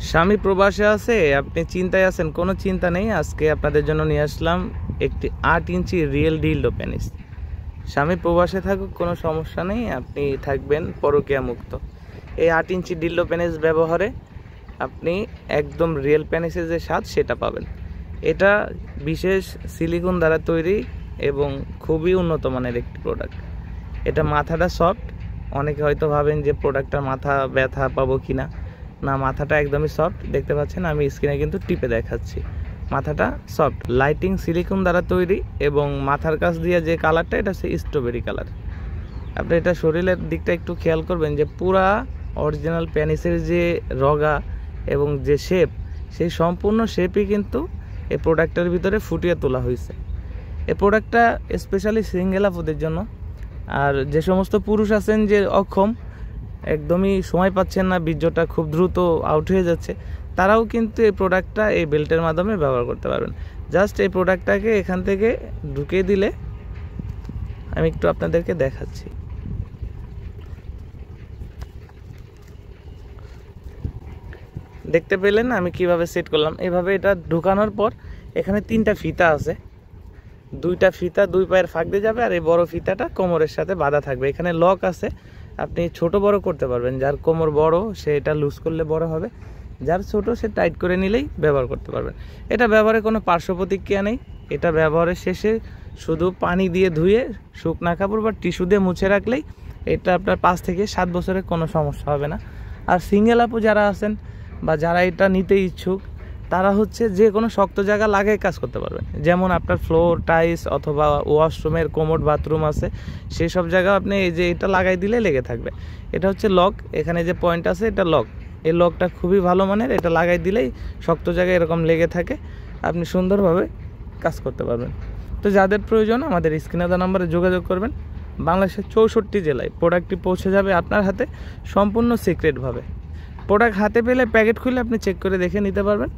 স্বামী প্রবাসে আছে, আপনি চিন্তায় আছেন, কোনো চিন্তা নেই। আজকে আপনাদের জন্য নিয়ে আসলাম একটি 8 ইঞ্চি রিয়েল ডিলডো পেনিস। স্বামী প্রবাসে থাকুক, কোনো সমস্যা নেই, আপনি থাকবেন পরকীয়া মুক্ত। এই 8 ইঞ্চি ডিলডো পেনিস ব্যবহারে আপনি একদম রিয়েল পেনিসের যে স্বাদ সেটা পাবেন। এটা বিশেষ সিলিকন দ্বারা তৈরি এবং খুবই উন্নত মানের একটি প্রোডাক্ট। এটা মাথাটা সফট। অনেকে হয়তো ভাবেন যে প্রোডাক্টটার মাথা ব্যথা পাবো কিনা, না, মাথাটা একদমই সফট। দেখতে পাচ্ছেন আমি স্ক্রিনে কিন্তু টিপে দেখাচ্ছি, মাথাটা সফট। লাইটিং সিলিকন দ্বারা তৈরি এবং মাথার কাছ দিয়ে যে কালারটা, এটা হচ্ছে স্ট্রবেরি কালার। আপনি এটা শরীরের দিকটা একটু খেয়াল করবেন যে পুরা অরিজিনাল পেনিসের যে রগা এবং যে শেপ, সেই সম্পূর্ণ শেপই কিন্তু এই প্রোডাক্টের ভিতরে ফুটিয়ে তোলা হয়েছে। এই প্রোডাক্টটা স্পেশালি সিঙ্গেল আপুদের জন্য। আর যে সমস্ত পুরুষ আছেন যে অক্ষম, একদমই সময় পাচ্ছেন না, বীর্যটা খুব দ্রুত আউট হয়ে যাচ্ছে, তারাও কিন্তু এই প্রোডাক্টটা এই বেল্টের মাধ্যমে ব্যবহার করতে পারবেন। জাস্ট এই প্রোডাক্টটাকে এখান থেকে ঢুকিয়ে দিলে, আমি একটু আপনাদেরকে দেখাচ্ছি। দেখতে পেলেন আমি কিভাবে সেট করলাম। এভাবে এটা ঢুকানোর পর এখানে 3টা ফিতা আছে, 2টা ফিতা 2 পায়ের ফাঁক দিয়ে যাবে, আর এই বড় ফিতাটা কোমরের সাথে বাঁধা থাকবে। এখানে লক আছে, আপনি ছোট বড় করতে পারবেন। যার কোমর বড় সে এটা লুজ করলে বড় হবে, যার ছোট সে টাইট করে নিলেই ব্যবহার করতে পারবেন। এটা ব্যবহারে কোনো পার্শ্ব প্রতিক্রিয়া নেই। এটা ব্যবহারের শেষে শুধু পানি দিয়ে ধুয়ে শুকনা কাপড় বা টিস্যু দিয়ে মুছে রাখলেই এটা আপনার 5 থেকে 7 বছরের কোনো সমস্যা হবে না। আর সিঙ্গেল আপু যারা আছেন বা যারা এটা নিতে ইচ্ছুক, তারা হচ্ছে যে কোনো শক্ত জায়গা লাগিয়ে কাজ করতে পারবেন। যেমন আপনার ফ্লোর, টাইলস অথবা ওয়াশরুমের কোমোড, বাথরুম আছে, সেই সব জায়গা আপনি এই যে এটা লাগাই দিলে লেগে থাকবে। এটা হচ্ছে লক, এখানে যে পয়েন্ট আছে এটা লক। এই লকটা খুবই ভালো মানের, এটা লাগাই দিলেই শক্ত জায়গায় এরকম লেগে থাকে, আপনি সুন্দরভাবে কাজ করতে পারবেন। তো যাদের প্রয়োজন আমাদের স্ক্রিনে দেওয়া নম্বরে যোগাযোগ করবেন। বাংলাদেশের 64 জেলায় প্রোডাক্টটি পৌঁছে যাবে আপনার হাতে সম্পূর্ণ সিক্রেটভাবে। প্রোডাক্ট হাতে পেলে প্যাকেট খুলে আপনি চেক করে দেখে নিতে পারবেন।